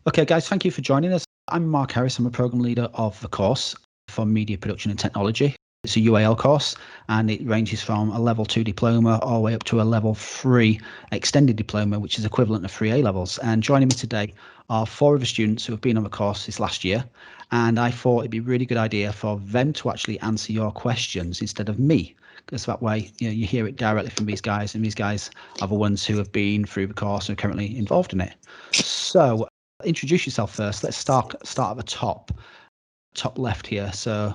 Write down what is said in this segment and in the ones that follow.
Okay, guys, thank you for joining us. I'm Mark Harris. I'm a program leader of the course for Media Production and Technology. It's a UAL course, and it ranges from a level 2 diploma all the way up to a level 3 extended diploma, which is equivalent to 3 A levels. And joining me today are 4 of the students who have been on the course this last year. And I thought it'd be a really good idea for them to actually answer your questions instead of me, because that way, you hear it directly from these guys, and these guys are the ones who have been through the course and are currently involved in it. So introduce yourself first. Let's start at the top left here. So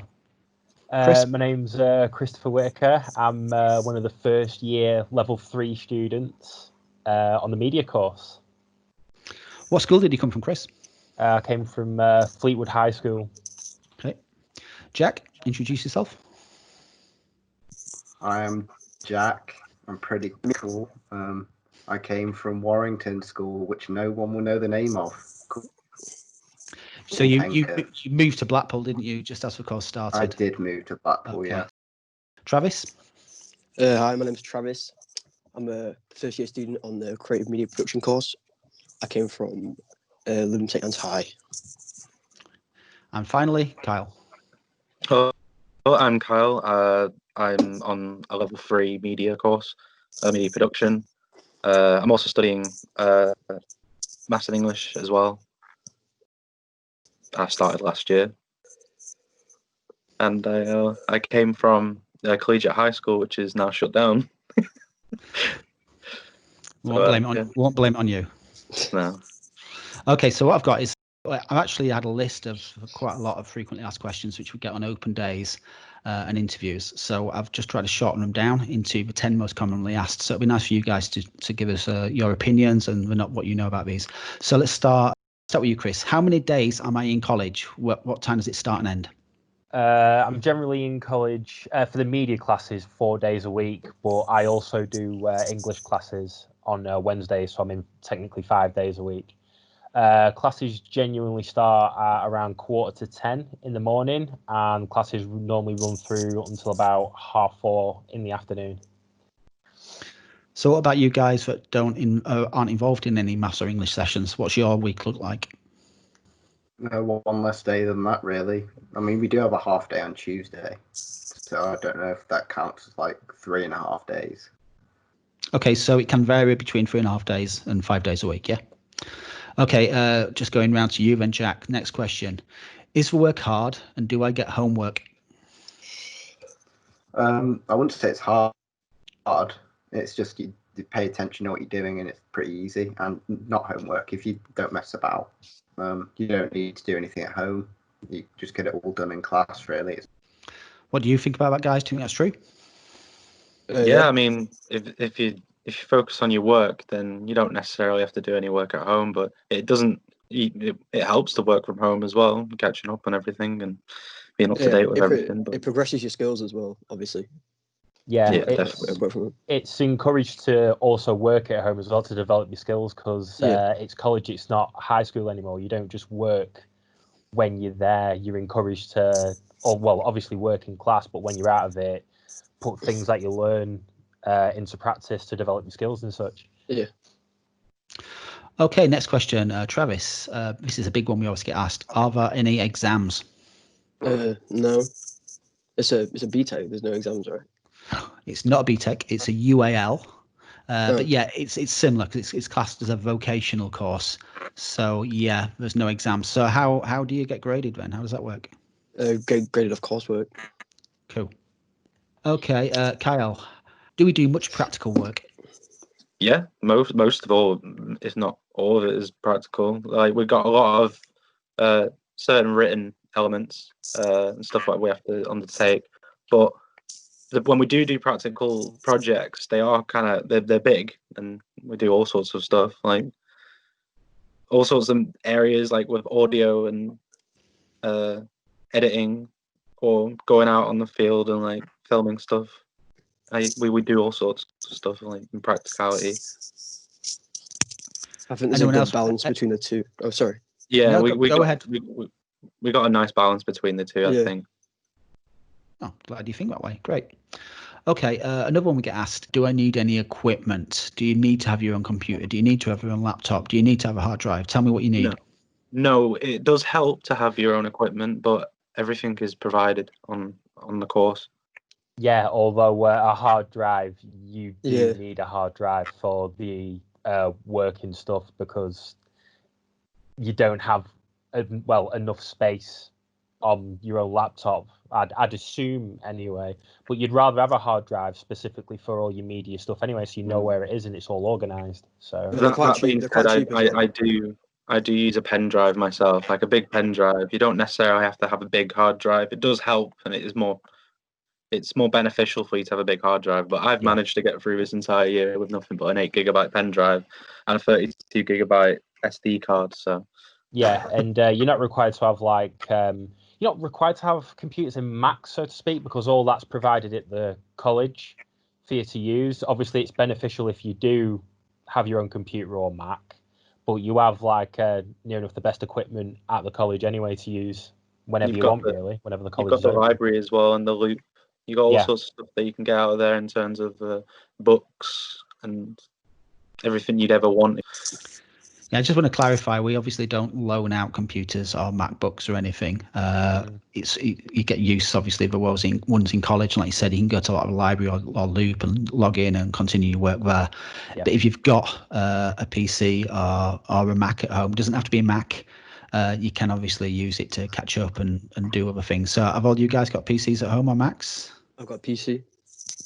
Chris? My name's Christopher Whitaker. I'm one of the first year level 3 students on the media course. What school did you come from, Chris? I came from Fleetwood High School. Okay. Jack, introduce yourself. I am Jack. I'm pretty cool. I came from Warrington School, which no one will know the name of. So you moved to Blackpool, didn't you, just as the course started? I did move to Blackpool, okay. Yeah. Travis? Hi, my name's Travis. I'm a first year student on the Creative Media Production course. I came from Lytham St Anne's High. And finally, Kyle. Hello, I'm Kyle. I'm on a level 3 media course, media production. I'm also studying maths and English as well. I started last year, and I came from collegiate high school, which is now shut down. Won't blame it on you. No. Okay, so what I've got is I've actually had a list of quite a lot of frequently asked questions which we get on open days and interviews. So I've just tried to shorten them down into the 10 most commonly asked. So it'd be nice for you guys to give us your opinions and not what you know about these. So let's start with you, Chris. How many days am I in college? What time does it start and end? I'm generally in college for the media classes 4 days a week, but I also do English classes on Wednesdays, so I'm in technically 5 days a week. Classes genuinely start at around 9:45 in the morning, and classes normally run through until about 4:30 in the afternoon. So what about you guys that aren't involved in any maths or English sessions? What's your week look like? No, one less day than that, really. I mean, we do have a half day on Tuesday, so I don't know if that counts as like 3.5 days. Okay, so it can vary between 3.5 days and 5 days a week, yeah? Okay, just going round to you then, Jack. Next question. Is the work hard, and do I get homework? I wouldn't say it's hard. It's just you pay attention to what you're doing, and it's pretty easy, and not homework. If you don't mess about, you don't need to do anything at home. You just get it all done in class, really. What do you think about that, guys? Do you think that's true? Yeah, I mean, if you focus on your work, then you don't necessarily have to do any work at home. But it helps to work from home as well, catching up on everything and being up to date with everything. It progresses your skills as well, obviously. Yeah, definitely. It's encouraged to also work at home as well to develop your skills, because it's college, it's not high school anymore. You don't just work when you're there. You're encouraged to, obviously work in class, but when you're out of it, put things that you learn into practice to develop your skills and such. Yeah. Okay, next question, Travis. This is a big one we always get asked. Are there any exams? No. It's a BTEC. There's no exams, right? It's not a BTEC. It's a UAL. But yeah, it's similar because it's classed as a vocational course. So yeah, there's no exams. So how do you get graded then? How does that work? Graded off coursework. Cool. Okay, Kyle, do we do much practical work? Yeah, most of all, if not all of it, is practical. Like we've got a lot of certain written elements and stuff like we have to undertake, but when we do practical projects, they are they're big, and we do all sorts of stuff, like all sorts of areas, like with audio and editing, or going out on the field and like filming stuff. We do all sorts of stuff like in practicality. I think there's a good balance between the two. Oh, sorry. Yeah, no, we go ahead. We got a nice balance between the two, I think. Oh, glad you think that way. Great. Okay, another one we get asked, do I need any equipment? Do you need to have your own computer? Do you need to have your own laptop? Do you need to have a hard drive? Tell me what you need. No, it does help to have your own equipment, but everything is provided on the course. Yeah, although a hard drive, you do Yeah. need a hard drive for the working stuff because you don't have enough space on your own laptop. I'd assume anyway, but you'd rather have a hard drive specifically for all your media stuff anyway, so you know where it is and it's all organized. So They're quite That being cheap. They're quite said, cheap as well. I do use a pen drive myself, like a big pen drive. You don't necessarily have to have a big hard drive. It does help, and it's more beneficial for you to have a big hard drive. But I've managed to get through this entire year with nothing but an 8 GB pen drive and a 32 GB SD card. So yeah, and you're not required to have you're not required to have computers in Mac, so to speak, because all that's provided at the college for you to use. Obviously, it's beneficial if you do have your own computer or Mac, but you have near enough the best equipment at the college anyway to use whenever you've you got want, really, whenever the you've college got is the open. library as well and the loop. You got all sorts of stuff that you can get out of there in terms of books and everything you'd ever want. Yeah, I just want to clarify. We obviously don't loan out computers or MacBooks or anything. You get use obviously of the ones in college. Like you said, you can go to a library or Loop and log in and continue your work there. Yeah. But if you've got a PC or a Mac at home, it doesn't have to be a Mac. You can obviously use it to catch up and do other things. So have all you guys got PCs at home or Macs? I've got a PC.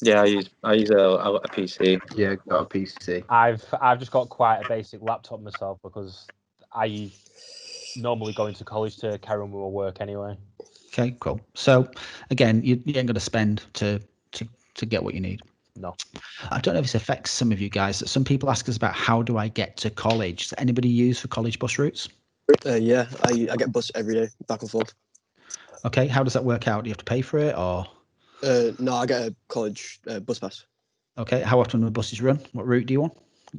Yeah, I use a PC. Yeah, got a PC. I've just got quite a basic laptop myself because I normally go into college to carry on with my work anyway. Okay, cool. So again, you ain't going to spend to get what you need. No. I don't know if this affects some of you guys. Some people ask us about how do I get to college. Does anybody use for college bus routes? Yeah, I get bus every day, back and forth. Okay, how does that work out? Do you have to pay for it or? No, I get a college bus pass. Okay, how often do the buses run? What route do you want?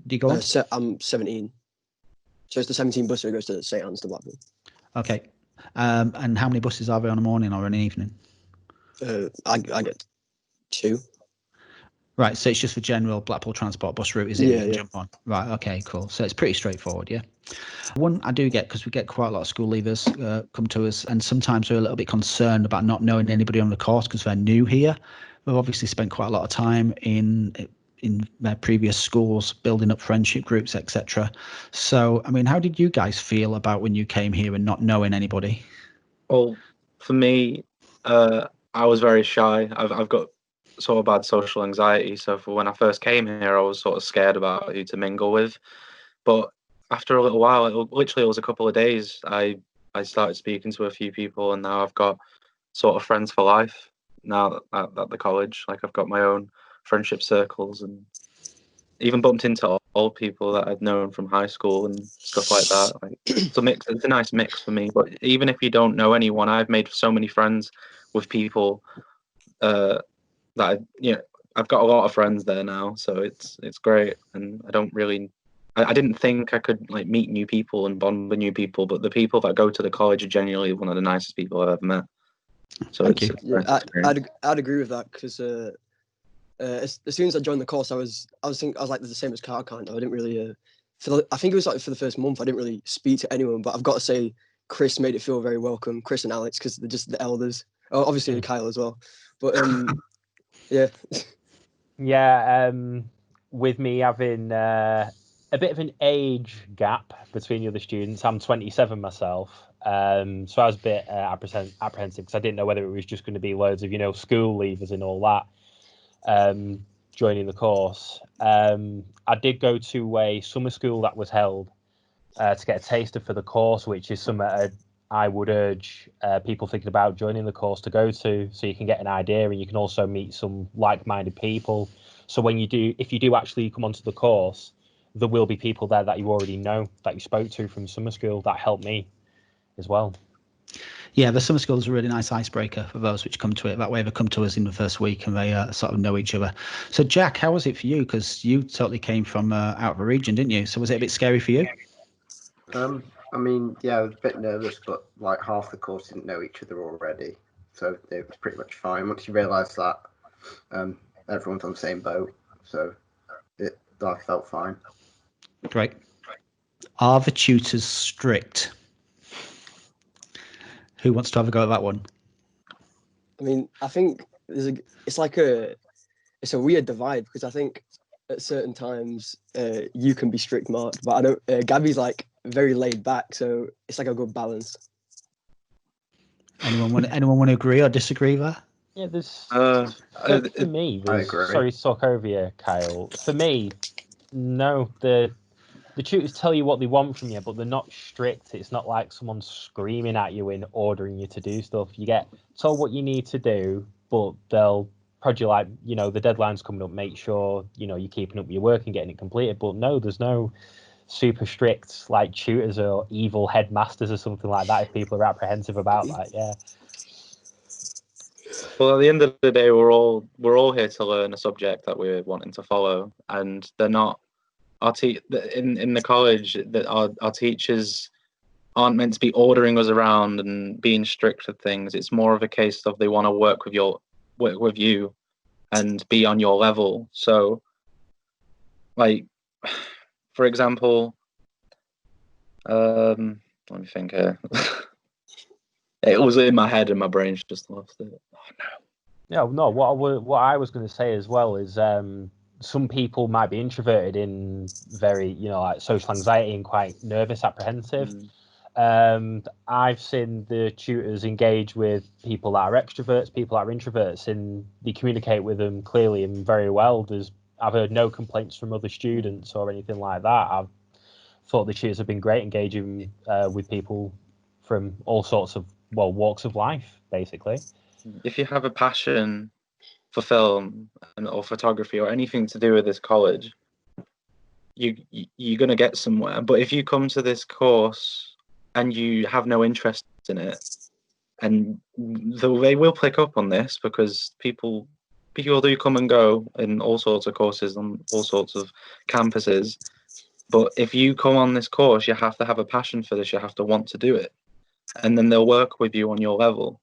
Do you go on? I'm 17. So it's the 17 bus that goes to St. Anne's to Blackpool. Okay. And how many buses are there on a morning or an evening? I get 2. Right, so it's just for general Blackpool Transport bus route, is it? Yeah, You can jump on. Right, okay, cool. So it's pretty straightforward, yeah. One I do get, because we get quite a lot of school leavers come to us, and sometimes they're a little bit concerned about not knowing anybody on the course because they're new here. We've obviously spent quite a lot of time in their previous schools, building up friendship groups, etc. So, I mean, how did you guys feel about when you came here and not knowing anybody? Well, for me, I was very shy. I've got sort of bad social anxiety, so for when I first came here, I was sort of scared about who to mingle with. But after a little while, it was a couple of days, I started speaking to a few people, and now I've got sort of friends for life now at the college. Like I've got my own friendship circles, and even bumped into old people that I'd known from high school and stuff like that. Like it's a mix. It's a nice mix for me. But even if you don't know anyone, I've made so many friends with people that I've got a lot of friends there now. So it's great, and I don't really. I didn't think I could like meet new people and bond with new people, but the people that go to the college are genuinely one of the nicest people I've ever met. So Thank you. Yeah, I'd agree with that because as soon as I joined the course, I was like the same as Carl kind of. I didn't really I think it was like for the first month I didn't really speak to anyone, but I've got to say Chris made it feel very welcome. Chris and Alex, because they're just the elders. Oh, obviously Kyle as well, but yeah. Yeah, with me having a bit of an age gap between the other students, I'm 27 myself. So I was a bit apprehensive because I didn't know whether it was just going to be loads of school leavers and all that joining the course. I did go to a summer school that was held to get a taster for the course, which is something I would urge people thinking about joining the course to go to, so you can get an idea and you can also meet some like-minded people. So if you do actually come onto the course, there will be people there that you already know, that you spoke to from summer school, that helped me as well. Yeah, the summer school is a really nice icebreaker for those which come to it. That way they come to us in the first week and they sort of know each other. So Jack, how was it for you? Because you totally came from out of the region, didn't you? So was it a bit scary for you? I mean, yeah, I was a bit nervous, but like half the course didn't know each other already, so it was pretty much fine. Once you realise that everyone's on the same boat, so I felt fine. Great. Are the tutors strict? Who wants to have a go at that one? I mean, I think it's a weird divide because I think at certain times you can be strict, Mark, but I know Gabby's like very laid back, so it's like a good balance. Anyone want to agree or disagree there? Yeah, there's Uh, for me. I There's agree. sorry to talk over you, Kyle. For me, no. The tutors tell you what they want from you, but they're not strict. It's not like someone screaming at you and ordering you to do stuff. You get told what you need to do, but they'll prod you like, the deadline's coming up, make sure, you're keeping up with your work and getting it completed. But no, there's no super strict like tutors or evil headmasters or something like that if people are apprehensive about that. Yeah. Well, at the end of the day, we're all here to learn a subject that we're wanting to follow, and they're not in the college that our teachers aren't meant to be ordering us around and being strict with things. It's more of a case of they want to work with you and be on your level. So, like, for example, let me think here. It was in my head and my brain's just lost it. Oh no. Yeah, no. What I was going to say as well is some people might be introverted in very like social anxiety and quite nervous, apprehensive. I've seen the tutors engage with people that are extroverts, people that are introverts, and they communicate with them clearly and very well. I've heard no complaints from other students or anything like that. I've thought the tutors have been great engaging with people from all sorts of walks of life, basically. If you have a passion for film or photography or anything to do with this college, you're going to get somewhere. But if you come to this course and you have no interest in it, and they will pick up on this because people do come and go in all sorts of courses on all sorts of campuses. But if you come on this course, you have to have a passion for this. You have to want to do it, and then they'll work with you on your level.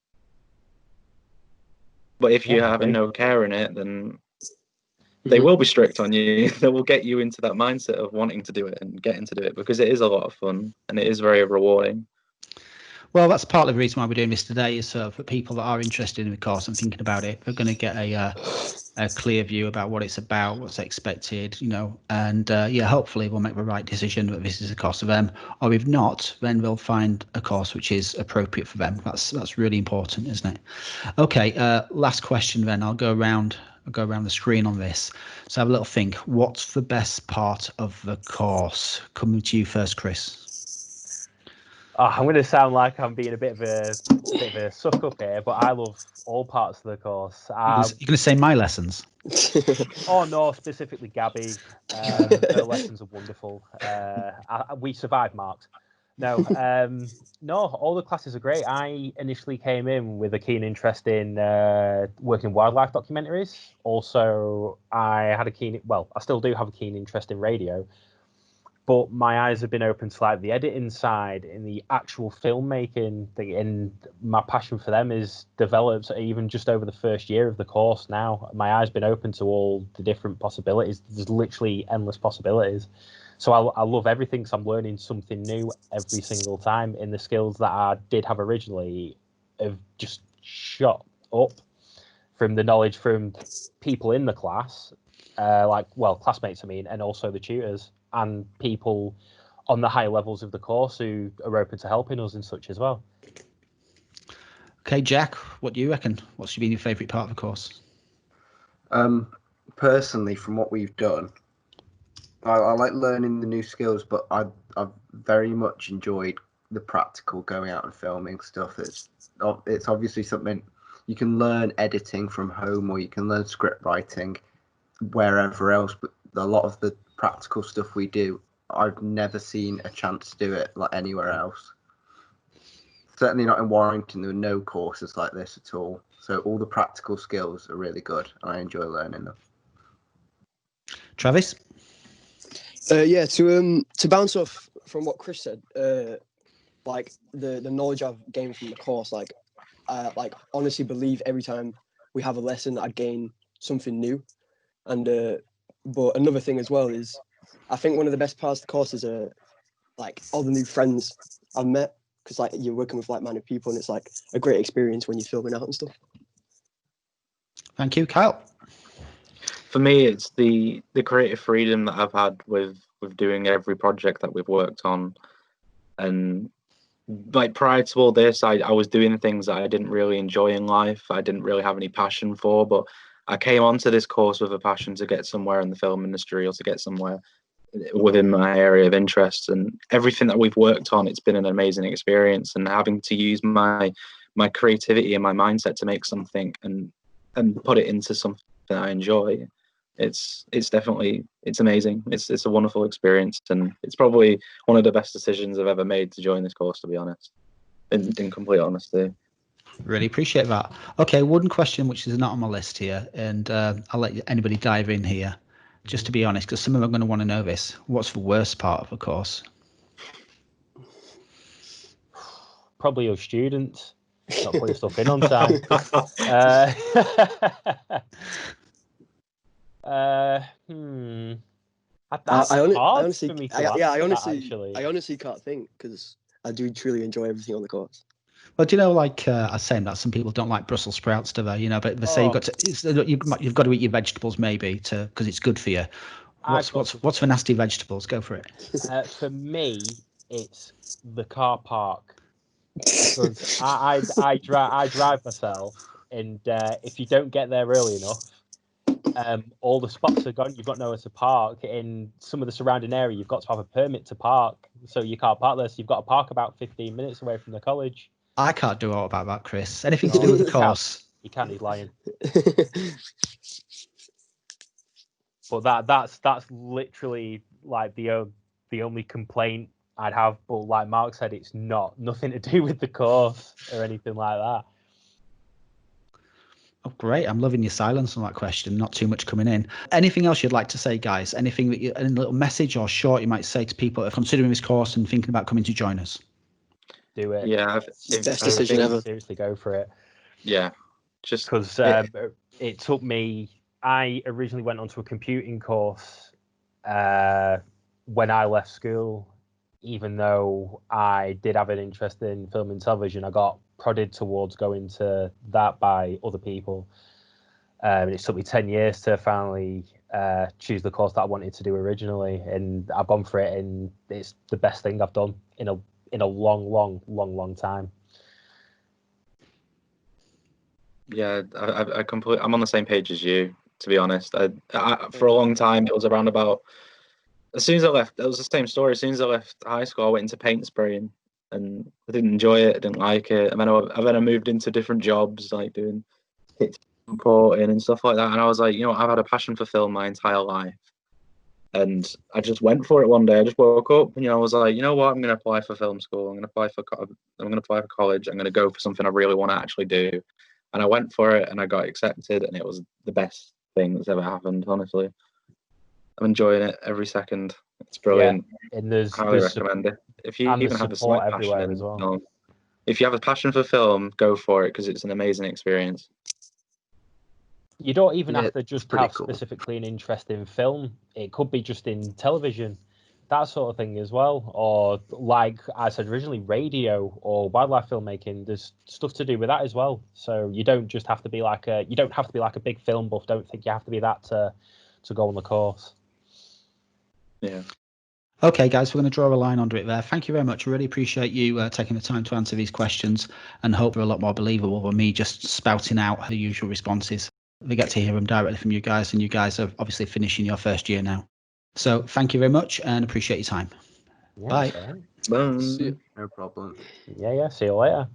But if you're having no care in it, then they will be strict on you. They will get you into that mindset of wanting to do it and getting to do it because it is a lot of fun and it is very rewarding. Well, that's part of the reason why we're doing this today is for people that are interested in the course and thinking about it, they're going to get a clear view about what it's about, what's expected, and hopefully we'll make the right decision that this is a course for them. Or if not, then we'll find a course which is appropriate for them. That's really important, isn't it? Okay, last question then. I'll go around the screen on this. So have a little think. What's the best part of the course? Coming to you first, Chris. Oh, I'm going to sound like I'm being a bit of a suck up here, but I love all parts of the course. You're going to say my lessons? Oh no, specifically Gabby. Her lessons are wonderful. We survived, Marks. No, all the classes are great. I initially came in with a keen interest in working wildlife documentaries. Also, I still do have a keen interest in radio. But my eyes have been open to like the editing side and the actual filmmaking thing, and my passion for them is developed even just over the first year of the course. Now my eyes been open to all the different possibilities. There's literally endless possibilities. So I love everything. So I'm learning something new every single time, and the skills that I did have originally have just shot up from the knowledge from people in the class, classmates, and also the tutors and people on the higher levels of the course who are open to helping us and such as well. Okay, Jack, what do you reckon? What's been your favourite part of the course? Personally, from what we've done, I like learning the new skills, but I've very much enjoyed the practical going out and filming stuff. It's obviously something you can learn editing from home, or you can learn script writing wherever else, but a lot of the practical stuff we do, I've never seen a chance to do it like anywhere else. Certainly not in Warrington. There were no courses like this at all. So all the practical skills are really good. I enjoy learning them. Travis? To bounce off from what Chris said, like the knowledge I've gained from the course, I honestly believe every time we have a lesson, I gain something new. And but another thing as well is, I think one of the best parts of the course is like all the new friends I've met, because like you're working with like-minded people, and it's like a great experience when you're filming out and stuff. Thank you, Kyle. For me, it's the creative freedom that I've had with doing every project that we've worked on, and like prior to all this, I was doing things that I didn't really enjoy in life. I didn't really have any passion for, but I came onto this course with a passion to get somewhere in the film industry or to get somewhere within my area of interest. And everything that we've worked on, it's been an amazing experience. And having to use my creativity and my mindset to make something and put it into something that I enjoy, it's definitely, it's amazing. It's a wonderful experience, and it's probably one of the best decisions I've ever made to join this course, to be honest, in complete honesty. Really appreciate that. Okay, one question which is not on my list here, and I'll let anybody dive in here, just to be honest, because some of them are going to want to know this. What's the worst part of the course? Probably your students not putting stuff in on time. That's I hard honestly, for me to I honestly can't think, because I do truly enjoy everything on the course. Well, do you know, like I was saying that some people don't like Brussels sprouts, do they? You know, but they say you've got to eat your vegetables maybe because it's good for you. What's for nasty vegetables? Go for it. For me, it's the car park, because I drive myself, and if you don't get there early enough, all the spots are gone. You've got nowhere to park. In some of the surrounding area, you've got to have a permit to park, so you can't park there. So you've got to park about 15 minutes away from the college. I can't do all about that, Chris. Anything to do with the course? You can't. He's lying. But that's literally like the only complaint I'd have. But like Mark said, it's nothing to do with the course or anything like that. Oh, great. I'm loving your silence on that question. Not too much coming in. Anything else you'd like to say, guys? Anything that a little message or short you might say to people that are considering this course and thinking about coming to join us? Do it. Yeah, best decision ever. Seriously, go for it. Yeah, just because it took me. I originally went onto a computing course when I left school. Even though I did have an interest in film and television, I got prodded towards going to that by other people. And it took me 10 years to finally choose the course that I wanted to do originally, and I've gone for it, and it's the best thing I've done in a long time. Yeah, I'm on the same page as you, to be honest. For a long time, it was around about, as soon as I left, it was the same story. As soon as I left high school, I went into paint spraying, and I didn't enjoy it. I didn't like it. And then I moved into different jobs, like doing kitchen reporting and stuff like that. And I was like, you know, I've had a passion for film my entire life, and I just went for it one day. I just woke up, and I was like, you know what, I'm going to apply for film school. I'm going to apply for college. I'm going to go for something I really want to actually do. And I went for it, and I got accepted, and it was the best thing that's ever happened, honestly. I'm enjoying it every second. It's brilliant. Yeah, and highly recommend it. If you even have a slight passion in film, if you have a passion for film, go for it, because it's an amazing experience. You don't even have to just have specifically an interest in film. It could be just in television, that sort of thing as well. Or like I said originally, radio or wildlife filmmaking. There's stuff to do with that as well. So you don't just have to be like a big film buff. Don't think you have to be that to go on the course. Yeah. Okay, guys, we're going to draw a line under it there. Thank you very much. I really appreciate you taking the time to answer these questions, and hope they're a lot more believable than me just spouting out the usual responses. We get to hear them directly from you guys, and you guys are obviously finishing your first year now. So thank you very much, and appreciate your time. Yeah, Bye. Bye. No problem. Yeah. See you later.